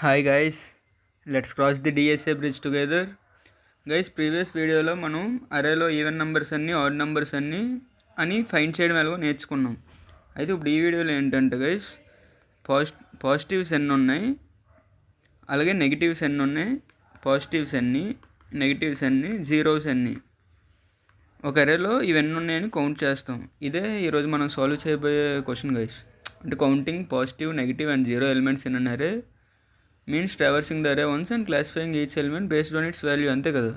Hi guys, let's cross the DSA bridge together. Guys, previous వీడియోలో మనం అరేలో even numbers అన్ని odd numbers అన్ని అని ఫైండ్ చేయడం ఎలాగో నేర్చుకున్నాం. అయితే ఇప్పుడు ఈ వీడియోలో ఏంటంటే గైస్, పాజిటివ్స్ ఎన్ని ఉన్నాయి, అలాగే నెగిటివ్స్ ఎన్ని ఉన్నాయి, పాజిటివ్స్ ఎన్ని, నెగిటివ్స్ ఎన్ని, జీరోస్ ఎన్ని, ఒక అరేలో ఇవన్నీ ఉన్నాయని కౌంట్ చేస్తాం. ఇదే ఈరోజు మనం సాల్వ్ చేయబోయే క్వశ్చన్ గైస్. అంటే counting positive, negative and zero elements in an అరే మీన్స్ ట్రావర్సింగ్ ద అరే once and classifying each element based on it's value, అంతే కదా.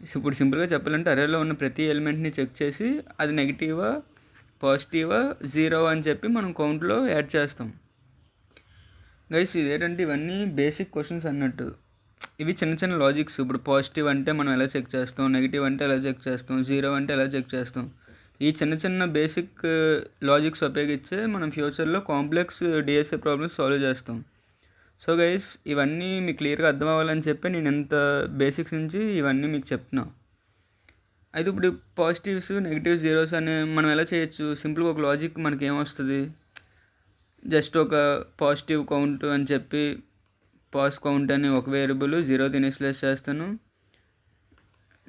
ఇప్పుడు సింపుల్గా చెప్పాలంటే అరేలో ఉన్న ప్రతి ఎలిమెంట్ని చెక్ చేసి అది నెగిటివా, పాజిటివా, జీరో అని చెప్పి మనం కౌంట్లో యాడ్ చేస్తాం. గైస్, ఇదేంటంటే ఇవన్నీ బేసిక్ క్వశ్చన్స్ అన్నట్టు. ఇవి చిన్న చిన్న లాజిక్స్. ఇప్పుడు పాజిటివ్ అంటే మనం ఎలా చెక్ చేస్తాం, నెగిటివ్ అంటే ఎలా చెక్ చేస్తాం, జీరో అంటే ఎలా చెక్ చేస్తాం. ఈ చిన్న చిన్న బేసిక్ లాజిక్స్ ఉపయోగించే మనం ఫ్యూచర్లో కాంప్లెక్స్ డిఎస్ఏ ప్రాబ్లమ్స్ సాల్వ్ చేస్తాం. సో గైస్, ఇవన్నీ మీకు క్లియర్గా అర్థం అవ్వాలని చెప్పి నేను ఇంత బేసిక్స్ నుంచి ఇవన్నీ మీకు చెప్తున్నా. అయితే ఇప్పుడు పాజిటివ్స్, నెగిటివ్స్, జీరోస్ అని మనం ఎలా చేయొచ్చు? సింపుల్గా ఒక లాజిక్ మనకి ఏమొస్తుంది, జస్ట్ ఒక పాజిటివ్ కౌంట్ అని చెప్పి పాస్ కౌంట్ అని ఒక వేరియబుల్ జీరోతో ఇనిషియలైజ్ చేస్తాను,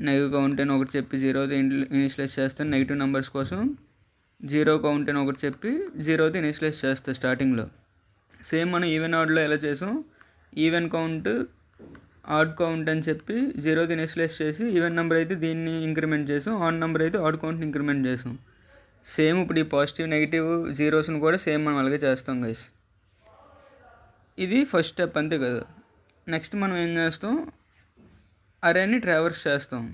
నెగిటివ్ కౌంట్ అని ఒకటి చెప్పి జీరోతో ఇనిషియలైజ్ చేస్తాను. నెగిటివ్ నెంబర్స్ కోసం జీరో కౌంట్ అని ఒకటి చెప్పి జీరోతో ఇనిషియలైజ్ చేస్తాను స్టార్టింగ్లో. సేమ్ మనం ఈవెన్ ఆడ్లో ఎలా చేసాం, ఈవెన్ కౌంట్, ఆడ్ కౌంట్ అని చెప్పి జీరోతో ఇనిషియలైజ్ చేసి ఈవెన్ నెంబర్ అయితే దీన్ని ఇంక్రిమెంట్ చేసాం, ఆడ్ నెంబర్ అయితే ఆడ్ కౌంట్ని ఇంక్రిమెంట్ చేసాం. సేమ్ ఇప్పుడు ఈ పాజిటివ్, నెగిటివ్, జీరోస్ని కూడా సేమ్ మనం అలాగే చేస్తాం గైస్. ఇది ఫస్ట్ స్టెప్, అంతే కదా. నెక్స్ట్ మనం ఏం చేస్తాం, అరేని ట్రావర్స్ చేస్తాం.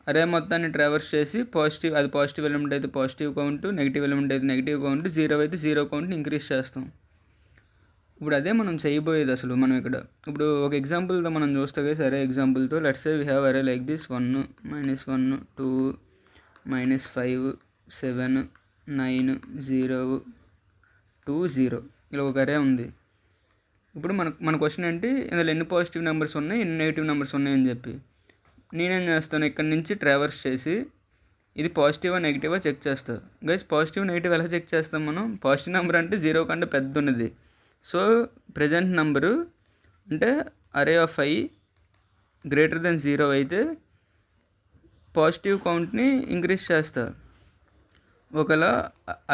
అరే మొత్తాన్ని ట్రావర్స్ చేసి పాజిటివ్, అది పాజిటివ్ ఎలిమెంట్ అయితే పాజిటివ్ కౌంట్, నెగిటివ్ ఎలిమెంట్ అయితే నెగిటివ్ కౌంట్, జీరో అయితే జీరో కౌంట్ని ఇంక్రీజ్ చేస్తాం. ఇప్పుడు అదే మనం చేయబోయేది అసలు. మనం ఇక్కడ ఇప్పుడు ఒక ఎగ్జాంపుల్తో మనం చూస్తే కదా, అరే ఎగ్జాంపుల్తో లెట్స్ సే వీ హ్యావ్ అరే లైక్ దిస్ 1 -1 2 -5 7 9 0 2 0 ఇలా ఒక అరే ఉంది. ఇప్పుడు మన క్వశ్చన్ ఏంటి, ఇందులో ఎన్ని పాజిటివ్ నెంబర్స్ ఉన్నాయి, ఎన్ని నెగిటివ్ నెంబర్స్ ఉన్నాయని చెప్పి నేనేం చేస్తాను, ఇక్కడ నుంచి ట్రావర్స్ చేసి ఇది పాజిటివా నెగిటివా చెక్ చేస్తా. గైస్, పాజిటివ్ నెగిటివ్ ఎలా చెక్ చేస్తాం మనం? పాజిటివ్ నెంబర్ అంటే జీరో కంటే పెద్ద ఉన్నది. సో ప్రజెంట్ నెంబరు అంటే అరే of i greater than zero అయితే పాజిటివ్ కౌంట్ని ఇంక్రీజ్ చేస్తా. ఒకవేళ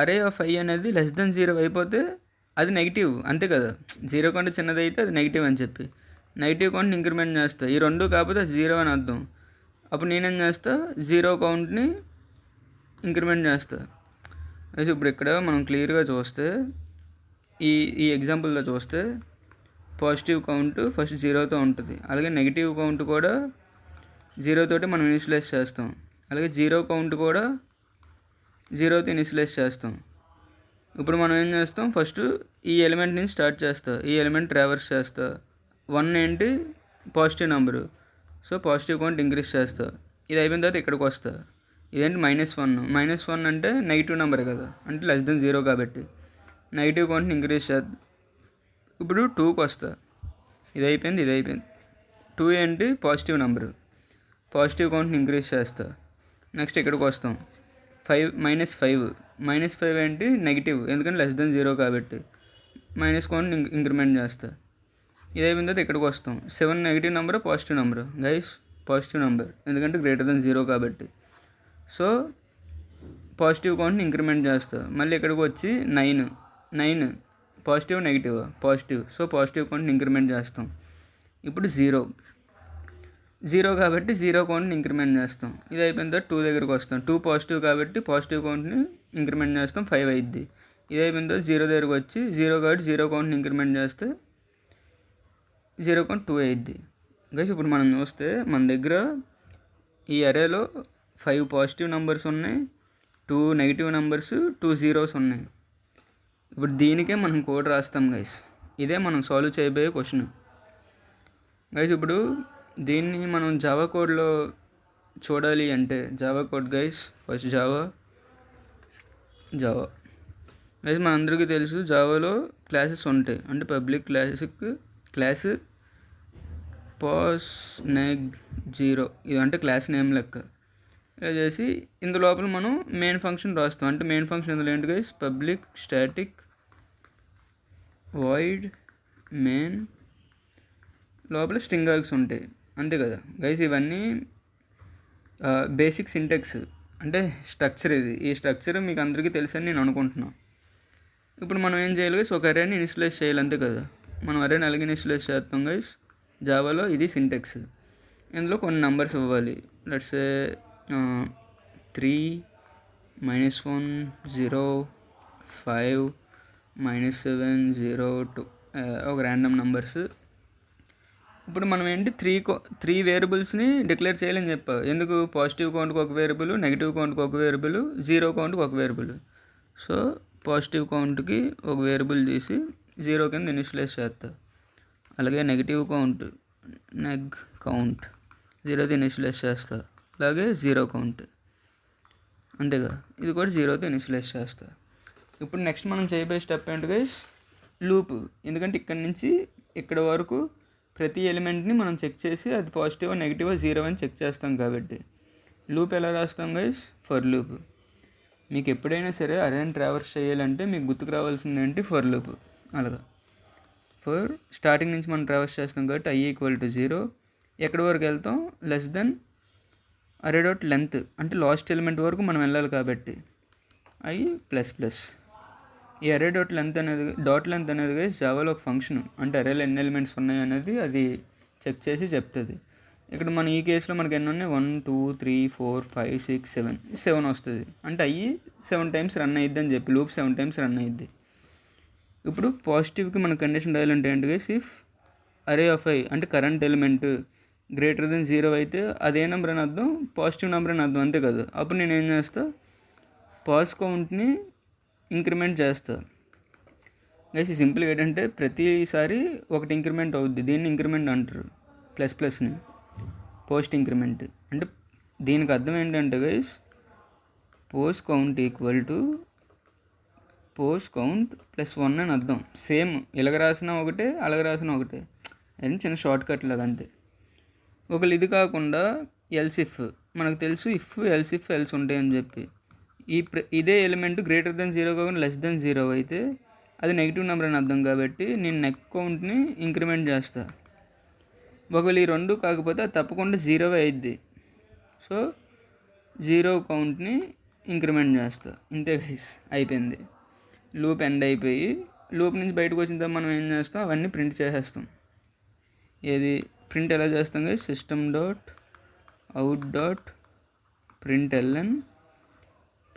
అరే ఆఫ్ ఐ అనేది లెస్ దెన్ జీరో అయిపోతే అది నెగిటివ్, అంతే కదా. జీరో కంటే చిన్నది అయితే అది నెగిటివ్ అని చెప్పి నెగిటివ్ కౌంట్ని ఇంక్రిమెంట్ చేస్తా. ఈ రెండు కాకపోతే జీరో అని అర్థం. అప్పుడు నేనేం చేస్తా, జీరో కౌంట్ని ఇంక్రిమెంట్ చేస్తా. అయితే ఇప్పుడు ఇక్కడ మనం క్లియర్గా చూస్తే ఈ ఈ ఎగ్జాంపుల్లో చూస్తే పాజిటివ్ కౌంట్ ఫస్ట్ జీరోతో ఉంటుంది, అలాగే నెగిటివ్ కౌంట్ కూడా జీరోతోటి మనం ఇనిషియలైజ్ చేస్తాం, అలాగే జీరో కౌంట్ కూడా జీరోతో ఇనిషియలైజ్ చేస్తాం. ఇప్పుడు మనం ఏం చేస్తాం, ఫస్ట్ ఈ ఎలిమెంట్ నుంచి స్టార్ట్ చేస్తా, ఈ ఎలిమెంట్ ట్రావర్స్ చేస్తా. 1 ఏంటి, positive number, so positive count increase చేస్తా. ఇది అయిపోయిన తర్వాత ఇక్కడికి వస్తా. ఇదేంటి -1 అంటే నెగిటివ్ నెంబర్ కదా, అంటే లెస్ దెన్ జీరో కాబట్టి నెగిటివ్ కౌంట్ని ఇంక్రీజ్ చేద్దాం. ఇప్పుడు 2కి వస్తా. ఇది అయిపోయింది. 2 ఏంటి, పాజిటివ్ నెంబరు, పాజిటివ్ కౌంట్ని ఇంక్రీజ్ చేస్తా. నెక్స్ట్ ఇక్కడికి వస్తాం. -5 ఏంటి, నెగిటివ్, ఎందుకంటే లెస్ దెన్ జీరో కాబట్టి మైనస్ కౌంట్ని ఇంక్రిమెంట్ చేస్తా. ఇది అయిపోయిన తర్వాత ఇక్కడికి వస్తాం. 7 negative number, positive number guys, positive number ఎందుకంటే గ్రేటర్ దెన్ జీరో కాబట్టి, సో పాజిటివ్ కౌంట్ని ఇంక్రిమెంట్ చేస్తా. మళ్ళీ ఇక్కడికి వచ్చి 9 positive, negative, positive, so positive కౌంట్ని increment చేస్తాం. ఇప్పుడు జీరో కాబట్టి జీరో కౌంట్ని ఇంక్రిమెంట్ చేస్తాం. ఇది అయిపోయిన తర్వాత 2 దగ్గరికి వస్తాం. 2 పాజిటివ్ కాబట్టి పాజిటివ్ కౌంట్ని ఇంక్రిమెంట్ చేస్తాం, 5 అయింది. ఇది అయిపోయిన తర్వాత 0 దగ్గరికి వచ్చి జీరో కాబట్టి జీరో కౌంట్ని ఇంక్రిమెంట్ చేస్తే జీరో కౌంట్ 2 అయింది. గైస్, ఇప్పుడు మనం చూస్తే మన దగ్గర ఈ అరేలో 5 పాజిటివ్ నెంబర్స్ ఉన్నాయి, 2 నెగిటివ్ నెంబర్స్, 2 జీరోస్ ఉన్నాయి. ఇప్పుడు దీనికే మనం కోడ్ రాస్తాం గైస్. ఇదే మనం సాల్వ్ చేయబోయే క్వశ్చన్ గైస్. ఇప్పుడు దీన్ని మనం జావా కోడ్లో చూడాలి అంటే Java code guys, first Java guys, మనందరికీ తెలుసు జావాలో క్లాసెస్ ఉంటాయి. అంటే పబ్లిక్ క్లాస్ పాస్ నెగ్ 0 ఇది అంటే క్లాస్ నేమ్ లెక్క. ఇలా చేసి ఇందులోపల మనం మెయిన్ ఫంక్షన్ రాస్తాం. అంటే మెయిన్ ఫంక్షన్ ఇందులో ఏంటి guys, public static void main లోపల స్ట్రింగ్ ఆర్గ్స్ ఉంటాయి, అంతే కదా గైస్. ఇవన్నీ బేసిక్ సింటాక్స్ అంటే స్ట్రక్చర్. ఈ స్ట్రక్చర్ మీకు అందరికీ తెలుసని నేను అనుకుంటున్నాను. ఇప్పుడు మనం ఏం చేయాలి గైస్, ఒక అరేని ఇనిషియలైజ్ చేయాలి, అంతే కదా. మనం అరేని అలాగే ఇనిషియలైజ్ చేస్తాం గైస్ జావాలో. ఇది సింటాక్స్. ఇందులో కొన్ని నెంబర్స్ ఇవ్వాలి. లెట్స్ సే 3 -1 0 5 -7 0 2 ఒక ర్యాండమ్ నెంబర్స్. ఇప్పుడు మనం ఏంటి త్రీ వేరియబుల్స్ని డిక్లేర్ చేయాలని చెప్పా. ఎందుకు? పాజిటివ్ కౌంట్కి ఒక వేరియబుల్, నెగిటివ్ కౌంట్కి ఒక వేరియబుల్, జీరో కౌంట్కి ఒక వేరియబుల్. సో పాజిటివ్ కౌంట్కి ఒక వేరియబుల్ తీసి 0 కింద ఇనిషియలైజ్ చేస్తా. అలాగే నెగిటివ్ కౌంట్ నెగ్ కౌంట్ 0తో ఇనిషియలైజ్ చేస్తా. అలాగే 0 కౌంట్ అంతేగా, ఇది కూడా 0తో ఇనిషియలైజ్ చేస్తా. ఇప్పుడు నెక్స్ట్ మనం చేయబోయే స్టెప్ ఏంటి గైస్, లూప్. ఎందుకంటే ఇక్కడ నుంచి ఇక్కడ వరకు ప్రతి ఎలిమెంట్ని మనం చెక్ చేసి అది పాజిటివ్ నెగిటివ్ 0 అని చెక్ చేస్తాం. కాబట్టి లూప్ ఎలా రాస్తాం గైస్, ఫర్ లూప్. మీకు ఎప్పుడైనా సరే అరేని ట్రావర్స్ చేయాలంటే మీకు గుర్తుకు రావాల్సింది ఏంటి, ఫర్ లూప్. అలాగా ఫర్ స్టార్టింగ్ నుంచి మనం ట్రావర్స్ చేస్తాం కాబట్టి i = 0. ఎక్కడి వరకు వెళ్తాం, లెస్ దెన్ అరే డాట్ లెంత్, అంటే లాస్ట్ ఎలిమెంట్ వరకు మనం వెళ్ళాలి కాబట్టి i ++. ఈ అరే డాట్ లెంత్ అనేది గైస్ జావాలో ఒక ఫంక్షన్. అంటే అరేలో ఎన్ని ఎలిమెంట్స్ ఉన్నాయి అనేది అది చెక్ చేసి చెప్తుంది. ఇక్కడ మన ఈ కేసులో మనకి ఎన్ని ఉన్నాయి, 1 2 3 4 5 6 7 వస్తుంది. అంటే అయ్యి 7 టైమ్స్ రన్ అయ్యిద్ది అని చెప్పి, లూప్ 7 టైమ్స్ రన్ అయ్యిద్ది. ఇప్పుడు పాజిటివ్కి మన కండిషన్ రాయాలంటే ఏంటి guys, if array of i అంటే కరెంట్ ఎలిమెంట్ >0 అయితే అదే నెంబర్ అని అర్థం, పాజిటివ్ నెంబర్ అని అర్థం, అంతే కదా. అప్పుడు నేను ఏం చేస్తా, పాజ్ కౌంట్ని ఇంక్రిమెంట్ చేస్తా గైస్. సింపుల్గా ఏంటంటే ప్రతిసారి ఒకటి ఇంక్రిమెంట్ అవుద్ది, దీన్ని ఇంక్రిమెంట్ అంటారు. ++ని పోస్ట్ ఇంక్రిమెంట్. అంటే దీనికి అర్థం ఏంటంటే guys, post count post count +1 అని అర్థం. సేమ్ ఇలాగ రాసిన ఒకటే, అలాగ రాసిన ఒకటే, అది చిన్న షార్ట్ కట్ లాగా అంతే. ఒకళ్ళు ఇది కాకుండా ఎల్స్ ఇఫ్, మనకు తెలుసు ఇఫ్ ఎల్స్ ఉంటాయని చెప్పి. ఇదే ఎలిమెంట్ >0 కాకుండా <0 అయితే అది నెగిటివ్ నెంబర్ అని అర్థం. కాబట్టి నేను నెక్ కౌంట్ని ఇంక్రిమెంట్ చేస్తా. ఒకవేళ ఈ రెండు కాకపోతే అది తప్పకుండా 0 అయ్యిద్ది. సో 0 కౌంట్ని ఇంక్రిమెంట్ చేస్తా. ఇంతే గైస్, అయిపోయింది. లూప్ ఎండ్ అయిపోయి లూప్ నుంచి బయటకు వచ్చిన తర్వాత మనం ఏం చేస్తాం, అవన్నీ ప్రింట్ చేసేస్తాం. ఏది ప్రింట్ ఎలా చేస్తాం గైస్, system.out.println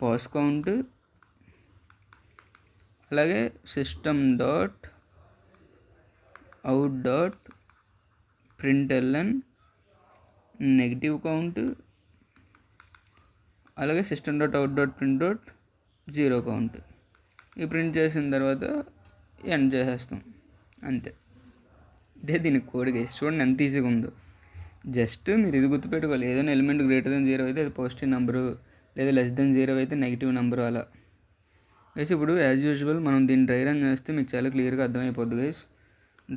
పాస్ కౌంట్, అలాగే system.out.println నెగిటివ్ కౌంట్, అలాగే system.out.print 0 కౌంట్. ఈ ప్రింట్ చేసిన తర్వాత ఎండ్ చేసేస్తాం, అంతే. ఇదే దీనికి కోడ్ గైస్. చూడండి ఎంత ఈజీగా ఉందో. జస్ట్ మీరు ఇది గుర్తుపెట్టుకోవాలి, ఏదైనా ఎలిమెంట్ >0 అయితే అది పాజిటివ్ నెంబరు, లేదా <0 అయితే నెగిటివ్ నెంబరు, అలా గైస్. ఇప్పుడు యాజ్ యూజువల్ మనం దీన్ని డ్రై రన్ చేస్తే మీకు చాలా క్లియర్గా అర్థమైపోద్ది guys.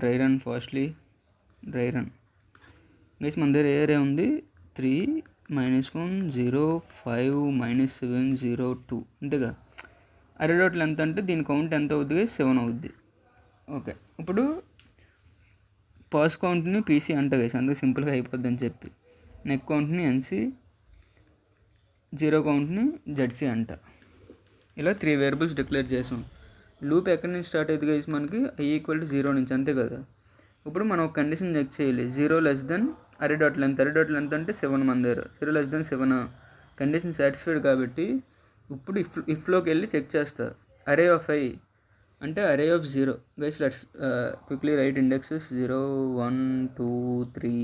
Dry run fastly, dry run guys. మన దగ్గర ఏరే ఉంది 3 -1 0 5 -7 0 2 అంతేగా. అరే డాట్ లెంత్ అంటే దీని కౌంట్ ఎంత అవుద్ది గైస్, 7 అవుద్ది. ఓకే, ఇప్పుడు పాస్ కౌంట్ని పీసీ అంట గైస్, అందుకు సింపుల్గా అయిపోద్ది అని చెప్పి. నెక్ కౌంట్ని NC, 0 కౌంట్ని ZC అంట. ఇలా 3 వేరియబుల్స్ డిక్లేర్ చేసాం. లూప్ ఎక్కడి నుంచి స్టార్ట్ అయ్యింది గైస్, మనకి i = 0 నుంచి, అంతే కదా. ఇప్పుడు మనం ఒక కండిషన్ చెక్ చేయాలి, 0 అరే డాట్ లెంత్ అంటే 7 మన దగ్గర. 0 7 కండిషన్ సాటిస్ఫైడ్ కాబట్టి ఇప్పుడు ఇఫ్లోకి వెళ్ళి చెక్ చేస్తా. అరే ఆఫ్ i అంటే అరే of 0 guys. Let's quickly right indexes 0 1 2 3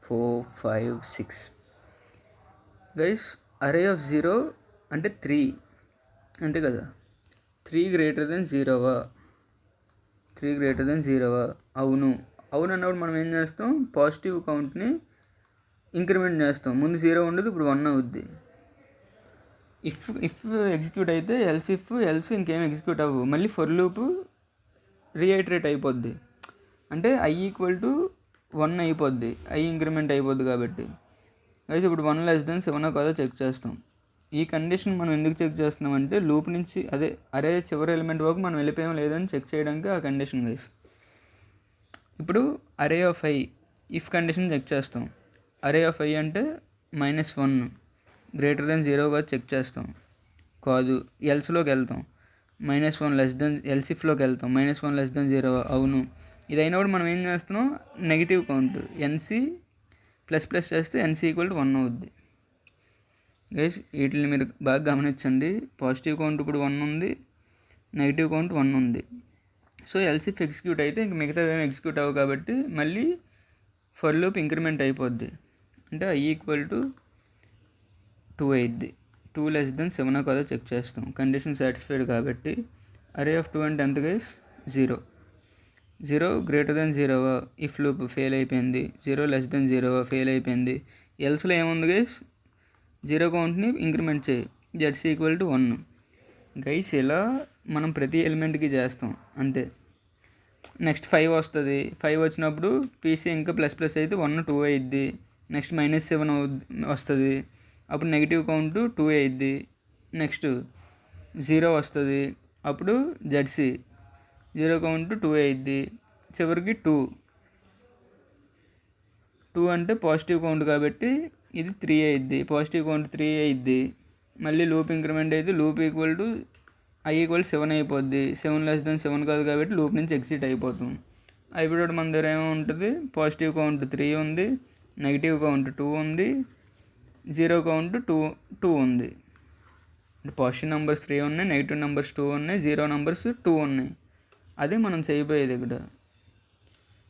4 5 6 guys. అరే ఆఫ్ 0 అంటే 3, అంతే కదా. 3 > 0 అవును అన్నప్పుడు మనం ఏం చేస్తాం, పాజిటివ్ కౌంట్ని ఇంక్రిమెంట్ చేస్తాం. ముందు 0 ఉండదు, ఇప్పుడు 1 అవుద్ది. ఇఫ్ ఎగ్జిక్యూట్ అయితే ఎల్స్ ఇంకేం ఎగ్జిక్యూట్ అవ్వవు. మళ్ళీ ఫర్ లూప్ రీఐటరేట్ అయిపోద్ది. అంటే i = 1 అయిపోద్ది, i ఇంక్రిమెంట్ అయిపోద్ది కాబట్టి. అయితే ఇప్పుడు 1 <7 కాదో చెక్ చేస్తాం. ఈ కండిషన్ మనం ఎందుకు చెక్ చేస్తున్నామంటే లూప్ నుంచి అరే చివరి ఎలిమెంట్ వరకు మనం వెళ్ళిపోయాం లేదని చెక్ చేయడానికి ఆ కండిషన్ గైస్. ఇప్పుడు array of i if condition check చేస్తాం. అరే ఆఫ్ ఐ అంటే -1 గ్రేటర్ దెన్ 0గా చెక్ చేస్తాం. కాదు, ఎల్స్లోకి వెళ్తాం. -1 లెస్ దెన్ ఎల్సిఫ్లోకి వెళ్తాం. -1 లెస్ దెన్ 0 అవును. ఇది అయినప్పుడు మనం ఏం చేస్తున్నాం, నెగిటివ్ కౌంట్ ఎన్సి ప్లస్ చేస్తే ఎన్సి ఈక్వల్ టు 1 అవుద్ది. గైస్ వీటిని మీరు బాగా గమనించండి. పాజిటివ్ కౌంట్ ఇప్పుడు 1 ఉంది, నెగిటివ్ కౌంట్ 1 ఉంది. సో ఎల్సిఫ్ ఎగ్జిక్యూట్ అయితే ఇంక మిగతా ఏమి ఎగ్జిక్యూట్ అవ్వవు కాబట్టి మళ్ళీ ఫర్ లూప్ ఇంక్రిమెంట్ అయిపోద్ది. అంటే ఐ ఈక్వల్ టు 2 అయింది. 2 లెస్ దెన్ 7 కదా చెక్ చేస్తాం. కండిషన్ సాటిస్ఫైడ్ కాబట్టి అరే ఆఫ్ 2 అంటే ఎంత guys, 0 greater than 0 if loop fail అయిపోయింది. 0 లెస్ దెన్ 0 ఫెయిల్ అయిపోయింది. ఎల్స్లో ఏముంది గైస్, 0 కౌంట్ని ఇంక్రిమెంట్ చేయి, జెడ్స్ ఈక్వల్ టు 1. గైస్ ఇలా మనం ప్రతి ఎలిమెంట్కి చేస్తాం అంతే. నెక్స్ట్ 5 వస్తుంది. 5 వచ్చినప్పుడు పీసీ ఇంకా ప్లస్ అయితే 1 2 అయ్యిద్ది. నెక్స్ట్ -7 వస్తుంది, అప్పుడు నెగిటివ్ కౌంట్ 2 అయ్యిద్ది. నెక్స్ట్ 0 వస్తుంది, అప్పుడు జెడ్సీ 0 కౌంట్ 2 అయ్యిద్ది. చివరికి 2 అంటే పాజిటివ్ కౌంట్ కాబట్టి ఇది 3 అయ్యిద్ది. పాజిటివ్ కౌంట్ 3 అయ్యిద్ది. మళ్ళీ లూప్ ఇంక్రిమెంట్ అయితే loop equal to I equal 7 అయిపోద్ది. 7 లెస్ దెన్ 7 కాదు కాబట్టి లూప్ నుంచి ఎగ్జిట్ అయిపోతాం. అయిపోయాడు మన దగ్గర ఏమో ఉంటుంది, పాజిటివ్ కౌంట్ 3 ఉంది, నెగిటివ్ కౌంట్ 2 ఉంది, 0 కౌంట్ 2 ఉంది. అంటే పాజిటివ్ నెంబర్స్ 3 ఉన్నాయి, నెగిటివ్ నెంబర్స్ 2 ఉన్నాయి, 0 నెంబర్స్ 2 ఉన్నాయి. అదే మనం చేయబోయేది ఇక్కడ.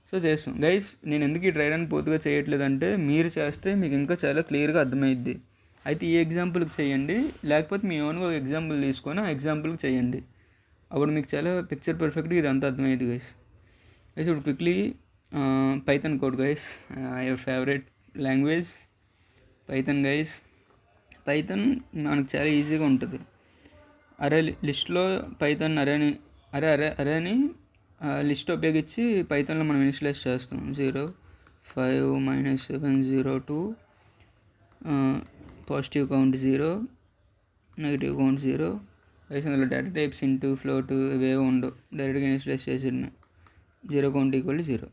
సో చేస్తాం గైస్. నేను ఎందుకు ఈ డ్రై రన్ పూర్తిగా చేయట్లేదంటే మీరు చేస్తే మీకు ఇంకా చాలా క్లియర్గా అర్థమైద్ది. అయితే ఈ ఎగ్జాంపుల్కి చేయండి, లేకపోతే మీ ఓన్గా ఒక ఎగ్జాంపుల్ తీసుకొని ఆ ఎగ్జాంపుల్కి చేయండి. అప్పుడు మీకు చాలా పిక్చర్ పర్ఫెక్ట్గా ఇది అంతా అర్థమయ్యేది గైస్. ఇప్పుడు quickly Python code guys, your favourite language Python guys. Python మనకు చాలా ఈజీగా ఉంటుంది. అరే లిస్ట్లో పైథాన్ అరేని లిస్ట్ ఉపయోగించి పైథాన్లో మనం ఇనిషియలైజ్ చేస్తాం. 0 5 -7 0 2 పాజిటివ్ కౌంట్ 0, నెగిటివ్ కౌంట్ 0. అయితే అందులో డేటా టైప్స్ ఇంటూ ఫ్లోట్ ఇవేవో ఉండవు, డైరెక్ట్గా ఇనిషియలైజ్ చేసిన 0 count equal to 0.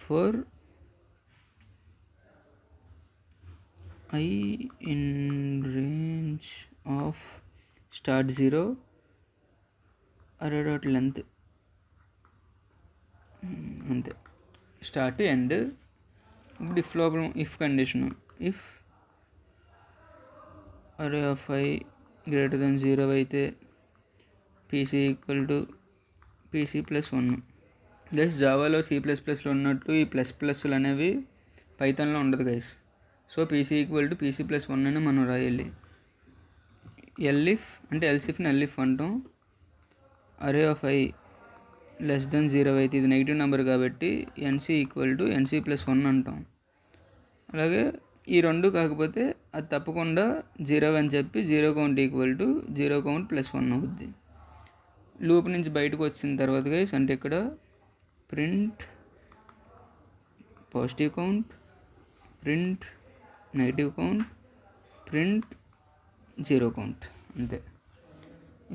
For I in range of start 0 array dot length అంతే, స్టార్ట్ ఎండ్. ఇప్పుడు ఇఫ్ లోపల if condition, if array of i greater than 0 అయితే PC equal to PC plus 1. Guys జావాలో C++లో ఉన్నట్టు ఈ ప్లస్లు అనేవి పైథాన్లో ఉండదు guys. So PC equal to PC plus 1 అని మనం రాయాలి. ఎల్ఇఫ్ అంటే ఎల్సిఫ్ని ఎల్ఇఫ్ అంటాం. అరే ఆఫ్ ఐ లెస్ దెన్ 0 అయితే ఇది నెగిటివ్ నెంబర్ కాబట్టి NC equal to NC plus 1 అంటాం. అలాగే ఈ రెండు కాకపోతే అది తప్పకుండా 0 అని చెప్పి 0 count equal to 0 count plus 1 అవుద్ది. లూప్ నుంచి బయటకు వచ్చిన తర్వాత గైస్ అంటే ఇక్కడ print positive count, print negative count, print 0 count, అంతే.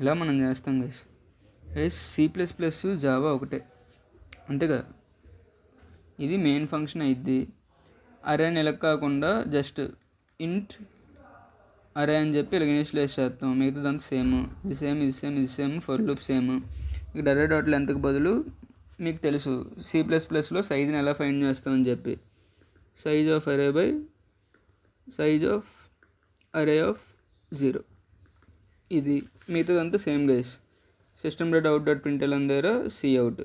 ఇలా మనం చేస్తాం గైస్. C++ జావా ఒకటే అంతే కదా. ఇది మెయిన్ ఫంక్షన్ అయిద్ది. అరేని ఇలా కాకుండా జస్ట్ ఇంట్ అరే అని చెప్పి ఇలా ఇనిషియలైజ్ చేస్తాం. మిగతాదంతా సేమ్, ఇది సేమ్ ఫర్ లూప్ సేమ్. ఇక్కడ అరే డాట్ లెంత్కి బదులు మీకు తెలుసు C++లో సైజ్ని ఎలా ఫైండ్ చేస్తామని చెప్పి సైజ్ ఆఫ్ అరే బై సైజ్ ఆఫ్ అరే ఆఫ్ 0. ఇది మిగతాదంతా సేమ్ గైస్. system.out.println దగ్గర cout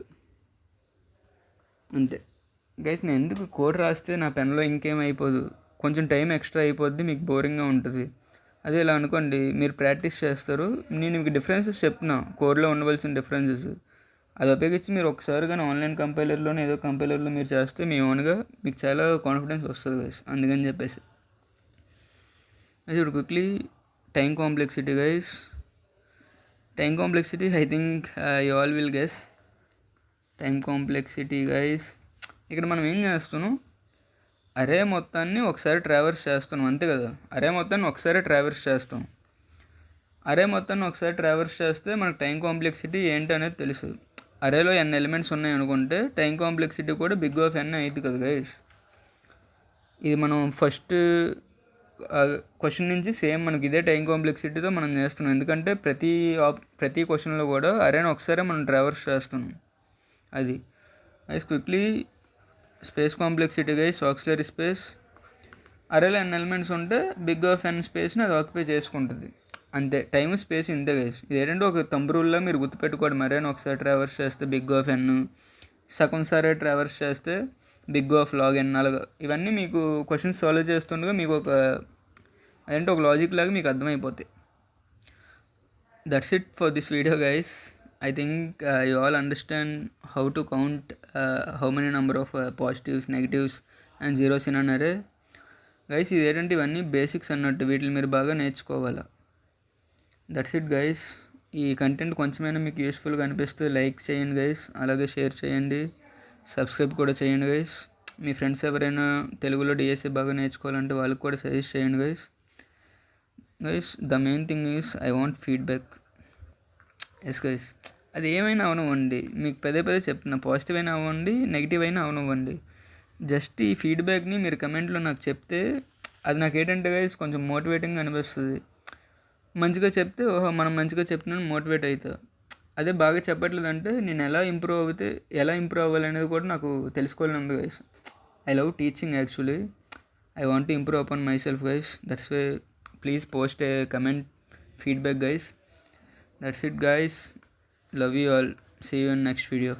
అంతే గైస్. నేను ఎందుకు కోడ్ రాస్తే నా పెన్లో ఇంకేమైపోదు, కొంచెం టైం ఎక్స్ట్రా అయిపోద్ది, మీకు బోరింగ్గా ఉంటుంది. అదే ఇలా అనుకోండి, మీరు ప్రాక్టీస్ చేస్తారు. నేను మీకు డిఫరెన్సెస్ చెప్తున్నా, కోడ్లో ఉండవలసిన డిఫరెన్సెస్. అది ఉపయోగించి మీరు ఒకసారి కానీ ఆన్లైన్ కంపైలర్లోనే ఏదో కంపైలర్లో మీరు చేస్తే మీ ఓన్గా మీకు చాలా కాన్ఫిడెన్స్ వస్తుంది గైస్. అందుకని చెప్పేసి ఇప్పుడు quickly time complexity guys. Time complexity I think you all will guess. Time complexity guys, ఇక్కడ మనం ఏం చేస్తున్నాం, అరే మొత్తాన్ని ఒకసారి ట్రావర్స్ చేస్తున్నాం అంతే కదా. అరే మొత్తాన్ని ఒకసారి ట్రావర్స్ చేస్తాం. అరే మొత్తాన్ని ఒకసారి ట్రావర్స్ చేస్తే మనకు టైం కాంప్లెక్సిటీ ఏంటి అనేది తెలుసు. అరేలో n ఎలిమెంట్స్ ఉన్నాయి అనుకుంటే టైం కాంప్లెక్సిటీ కూడా బిగ్ ఆఫ్ n అయింది కదా గైస్. ఇది మనం ఫస్ట్ క్వశ్చన్ నుంచి సేమ్ మనకి ఇదే టైం కాంప్లెక్సిటీతో మనం చేస్తున్నాం, ఎందుకంటే ప్రతి క్వశ్చన్లో కూడా అరేని ఒకసారి మనం ట్రావర్స్ చేస్తున్నాం. అది guys quickly space complexity guys auxiliary space. అరేలో n ఎలిమెంట్స్ ఉంటే బిగ్ ఆఫ్ n స్పేస్ని అది ఆక్యుపై చేసుకుంటుంది అంతే. టైం స్పేస్ ఇంతే గైస్. ఇది ఏంటంటే ఒక తంబ్ రూల్లో మీరు గుర్తుపెట్టుకోవడం, మరేనా ఒకసారి ట్రావర్స్ చేస్తే బిగ్ ఆఫ్ n, సగం సారే ట్రావర్స్ చేస్తే బిగ్ ఆఫ్ లాగ్ n, అలాగా ఇవన్నీ మీకు క్వశ్చన్స్ సాల్వ్ చేస్తుండగా మీకు ఒక అదేంటే ఒక లాజిక్ లాగా మీకు అర్థమైపోతాయి. That's it for this video guys. I think you all understand how to count how many number of positives, negatives and zeros in an array guys. ఇది ఏంటంటే ఇవన్నీ బేసిక్స్ అన్నట్టు, వీటిని మీరు బాగా నేర్చుకోవాలి. That's it guys. ఈ కంటెంట్ కొంచెమైనా మీకు యూస్ఫుల్గా అనిపిస్తే లైక్ చేయండి గైస్, అలాగే షేర్ చేయండి, సబ్స్క్రైబ్ కూడా చేయండి గైస్. మీ ఫ్రెండ్స్ ఎవరైనా తెలుగులో డిఎస్ఏ బాగా నేర్చుకోవాలంటే వాళ్ళకి కూడా సజెస్ట్ చేయండి guys. The main thing is I want feedback. Yes guys, అది ఏమైనా అవనివ్వండి, మీకు పదే చెప్తున్నా, పాజిటివ్ అయినా అవ్వండి, నెగిటివ్ అయినా అవనివ్వండి, జస్ట్ ఈ ఫీడ్బ్యాక్ని మీరు కమెంట్లో నాకు చెప్తే అది నాకు ఏంటంటే గైస్ కొంచెం మోటివేటింగ్గా అనిపిస్తుంది. మంచిగా చెప్తే ఓహో మనం మంచిగా చెప్తున్నాను మోటివేట్ అవుతా. అదే బాగా చెప్పట్లేదంటే నేను ఎలా ఇంప్రూవ్ అవ్వాలనేది కూడా నాకు తెలుసుకోవాలని ఉంది guys. I love teaching actually. I want to improve upon myself guys. That's why please post a comment feedback guys. That's it guys. Love you all. See you in next video.